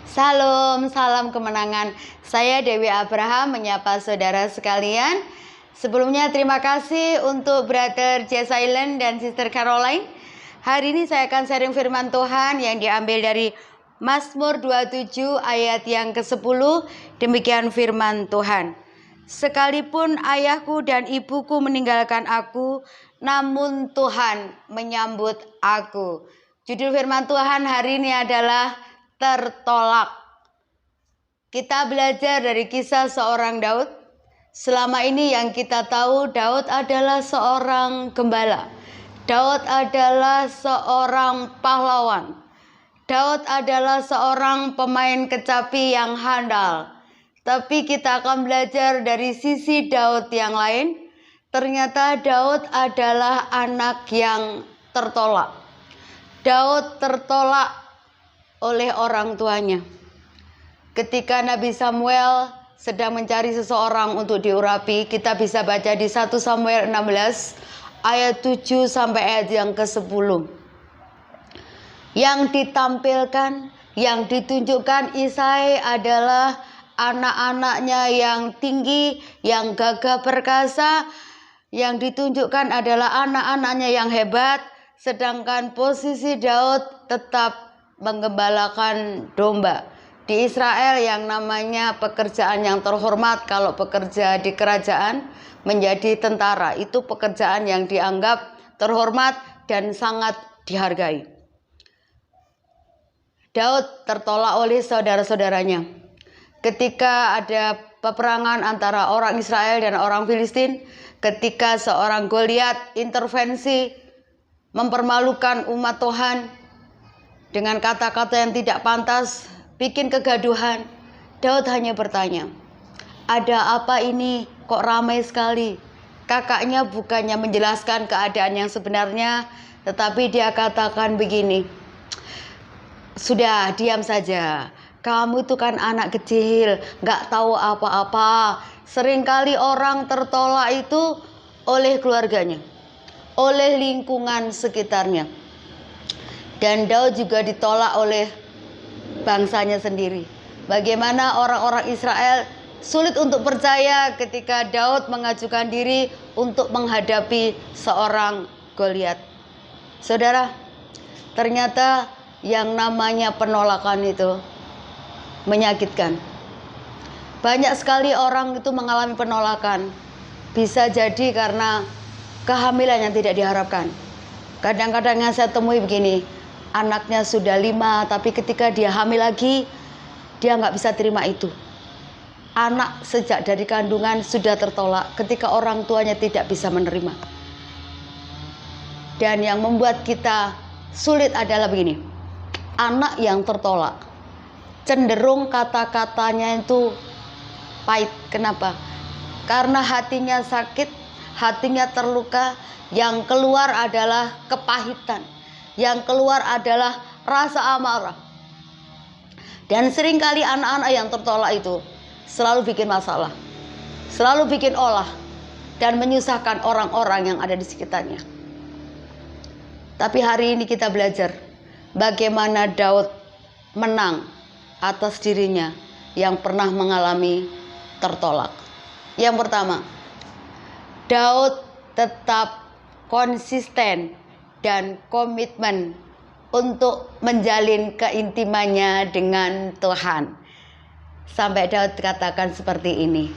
Salam, salam kemenangan. Saya Dewi Abraham menyapa saudara sekalian. Sebelumnya terima kasih untuk Brother Jay Silent dan Sister Caroline. Hari ini saya akan sharing firman Tuhan yang diambil dari Mazmur 27 ayat yang ke-10. Demikian firman Tuhan. Sekalipun ayahku dan ibuku meninggalkan aku, namun Tuhan menyambut aku. Judul firman Tuhan hari ini adalah tertolak. Kita belajar dari kisah seorang Daud. Selama ini yang kita tahu, Daud adalah seorang gembala. Daud adalah seorang pahlawan. Daud adalah seorang pemain kecapi yang handal. Tapi kita akan belajar dari sisi Daud yang lain. Ternyata Daud adalah anak yang tertolak. Daud tertolak oleh orang tuanya. Ketika Nabi Samuel sedang mencari seseorang untuk diurapi, kita bisa baca di 1 Samuel 16 ayat 7 sampai ayat yang ke-10. Yang ditampilkan, yang ditunjukkan Isai adalah anak-anaknya yang tinggi, yang gagah perkasa. Yang ditunjukkan adalah anak-anaknya yang hebat, sedangkan posisi Daud tetap menggembalakan domba. Di Israel yang namanya pekerjaan yang terhormat kalau bekerja di kerajaan menjadi tentara, itu pekerjaan yang dianggap terhormat dan sangat dihargai. Daud tertolak oleh saudara-saudaranya. Ketika ada peperangan antara orang Israel dan orang Filistin, ketika seorang Goliat intervensi mempermalukan umat Tuhan dengan kata-kata yang tidak pantas, bikin kegaduhan, Daud hanya bertanya, "Ada apa ini? Kok ramai sekali?" Kakaknya bukannya menjelaskan keadaan yang sebenarnya, tetapi dia katakan begini, "Sudah, diam saja. Kamu itu kan anak kecil, gak tahu apa-apa." Seringkali orang tertolak itu oleh keluarganya, oleh lingkungan sekitarnya. Dan Daud juga ditolak oleh bangsanya sendiri. Bagaimana orang-orang Israel sulit untuk percaya ketika Daud mengajukan diri untuk menghadapi seorang Goliat. Saudara, ternyata yang namanya penolakan itu menyakitkan. Banyak sekali orang itu mengalami penolakan. Bisa jadi karena kehamilan yang tidak diharapkan. Kadang-kadang yang saya temui begini, anaknya sudah 5, tapi ketika dia hamil lagi, dia nggak bisa terima itu. Anak sejak dari kandungan sudah tertolak ketika orang tuanya tidak bisa menerima. Dan yang membuat kita sulit adalah begini. Anak yang tertolak cenderung kata-katanya itu pahit. Kenapa? Karena hatinya sakit, hatinya terluka. Yang keluar adalah kepahitan, yang keluar adalah rasa amarah. Dan seringkali anak-anak yang tertolak itu selalu bikin masalah, selalu bikin olah, dan menyusahkan orang-orang yang ada di sekitarnya. Tapi hari ini kita belajar bagaimana Daud menang atas dirinya yang pernah mengalami tertolak. Yang pertama, Daud tetap konsisten dan komitmen untuk menjalin keintimannya dengan Tuhan. Sampai Daud katakan seperti ini,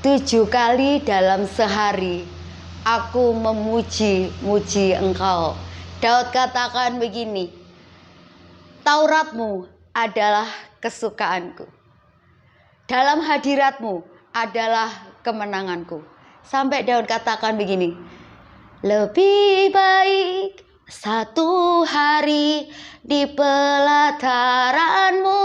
7 kali dalam sehari aku memuji-muji Engkau. Daud katakan begini, Tauratmu adalah kesukaanku. Dalam hadiratmu adalah kemenanganku. Sampai Daud katakan begini, lebih baik 1 hari di pelataranmu.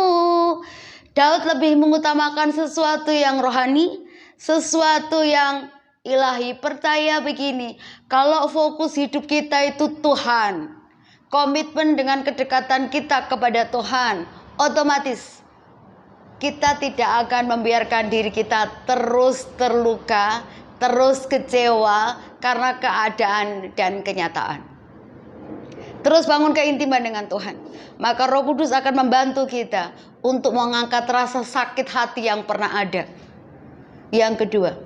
Daud lebih mengutamakan sesuatu yang rohani, sesuatu yang ilahi. Percaya begini, kalau fokus hidup kita itu Tuhan, komitmen dengan kedekatan kita kepada Tuhan, otomatis kita tidak akan membiarkan diri kita terus terluka terus kecewa karena keadaan dan kenyataan. Terus bangun keintiman dengan Tuhan. Maka Roh Kudus akan membantu kita untuk mengangkat rasa sakit hati yang pernah ada. Yang kedua,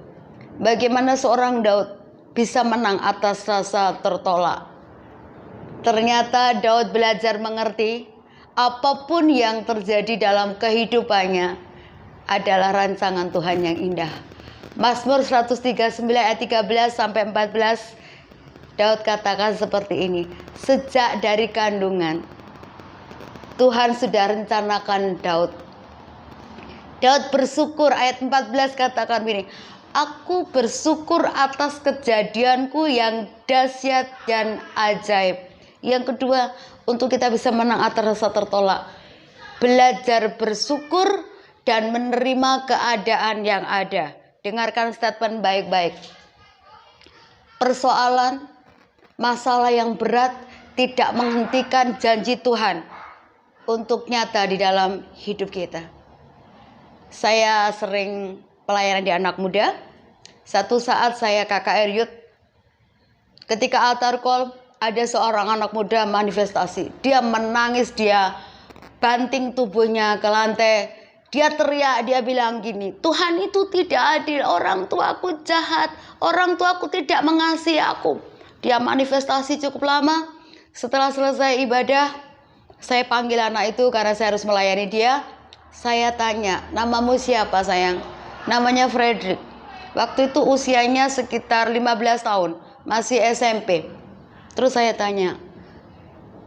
bagaimana seorang Daud bisa menang atas rasa tertolak. Ternyata Daud belajar mengerti apapun yang terjadi dalam kehidupannya adalah rancangan Tuhan yang indah. Mazmur 139 ayat 13 sampai 14, Daud katakan seperti ini. Sejak dari kandungan Tuhan sudah rencanakan Daud. Daud bersyukur, ayat 14 katakan begini. Aku bersyukur atas kejadianku yang dahsyat dan ajaib. Yang kedua, untuk kita bisa menang atas rasa tertolak, belajar bersyukur dan menerima keadaan yang ada. Dengarkan statement baik-baik. Persoalan, masalah yang berat tidak menghentikan janji Tuhan untuk nyata di dalam hidup kita. Saya sering pelayanan di anak muda. Satu saat saya KKR Youth, ketika altar call, ada seorang anak muda manifestasi. Dia menangis, dia banting tubuhnya ke lantai. Dia teriak, dia bilang gini, Tuhan itu tidak adil, orang tuaku jahat, orang tuaku tidak mengasihi aku. Dia manifestasi cukup lama. Setelah selesai ibadah, saya panggil anak itu karena saya harus melayani dia. Saya tanya, namamu siapa sayang? Namanya Frederick. Waktu itu usianya sekitar 15 tahun, masih SMP. Terus saya tanya,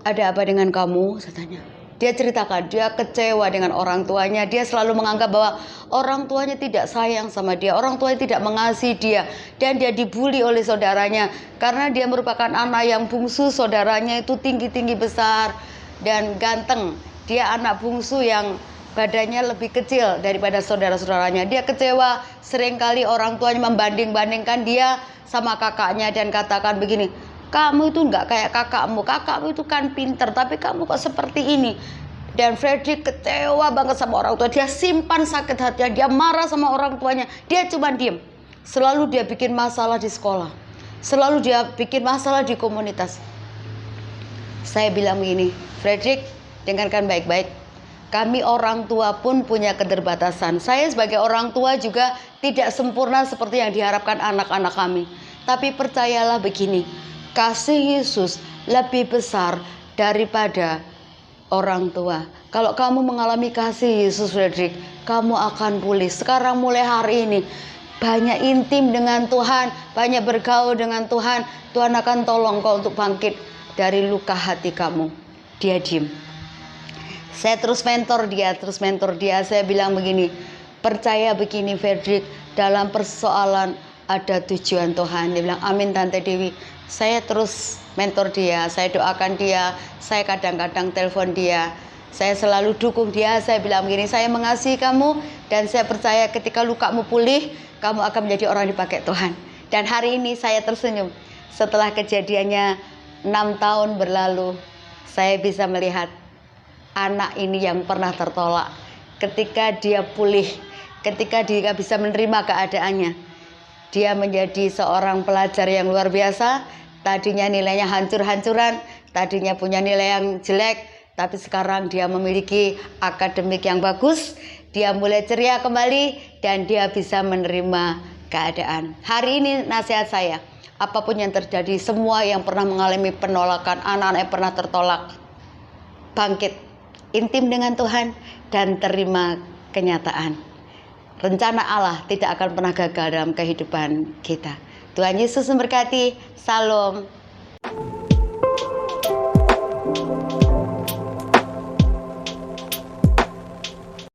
ada apa dengan kamu? Saya tanya. Dia ceritakan, dia kecewa dengan orang tuanya. Dia selalu menganggap bahwa orang tuanya tidak sayang sama dia, orang tuanya tidak mengasihi dia, dan dia dibully oleh saudaranya karena dia merupakan anak yang bungsu. Saudaranya itu tinggi-tinggi besar dan ganteng. Dia anak bungsu yang badannya lebih kecil daripada saudara-saudaranya. Dia kecewa, seringkali orang tuanya membanding-bandingkan dia sama kakaknya dan katakan begini, kamu itu enggak kayak kakakmu itu kan pinter, tapi kamu kok seperti ini. Dan Frederick kecewa banget sama orang tua. Dia simpan sakit hatinya, dia marah sama orang tuanya. Dia cuma diem. Selalu dia bikin masalah di sekolah, selalu dia bikin masalah di komunitas. Saya bilang begini, Frederick, dengarkan baik-baik. Kami orang tua pun punya keterbatasan. Saya sebagai orang tua juga tidak sempurna seperti yang diharapkan anak-anak kami. Tapi percayalah begini, kasih Yesus lebih besar daripada orang tua. Kalau kamu mengalami kasih Yesus, Frederick, kamu akan pulih. Sekarang mulai hari ini, banyak intim dengan Tuhan, banyak bergaul dengan Tuhan. Tuhan akan tolong kau untuk bangkit dari luka hati kamu. Dia diem. Saya terus mentor dia. Saya bilang begini, percaya begini Frederick, dalam persoalan ada tujuan Tuhan. Dia bilang, amin Tante Dewi. Saya terus mentor dia, saya doakan dia, saya kadang-kadang telepon dia, saya selalu dukung dia. Saya bilang begini, saya mengasihi kamu dan saya percaya ketika lukamu pulih, kamu akan menjadi orang dipakai Tuhan. Dan hari ini saya tersenyum. Setelah kejadiannya 6 tahun berlalu, saya bisa melihat anak ini yang pernah tertolak, ketika dia pulih, ketika dia bisa menerima keadaannya, dia menjadi seorang pelajar yang luar biasa. Tadinya nilainya hancur-hancuran, tadinya punya nilai yang jelek, tapi sekarang dia memiliki akademik yang bagus. Dia mulai ceria kembali dan dia bisa menerima keadaan. Hari ini nasihat saya, apapun yang terjadi, semua yang pernah mengalami penolakan, anak-anak yang pernah tertolak, bangkit, intim dengan Tuhan dan terima kenyataan. Rencana Allah tidak akan pernah gagal dalam kehidupan kita. Tuhan Yesus memberkati. Salam.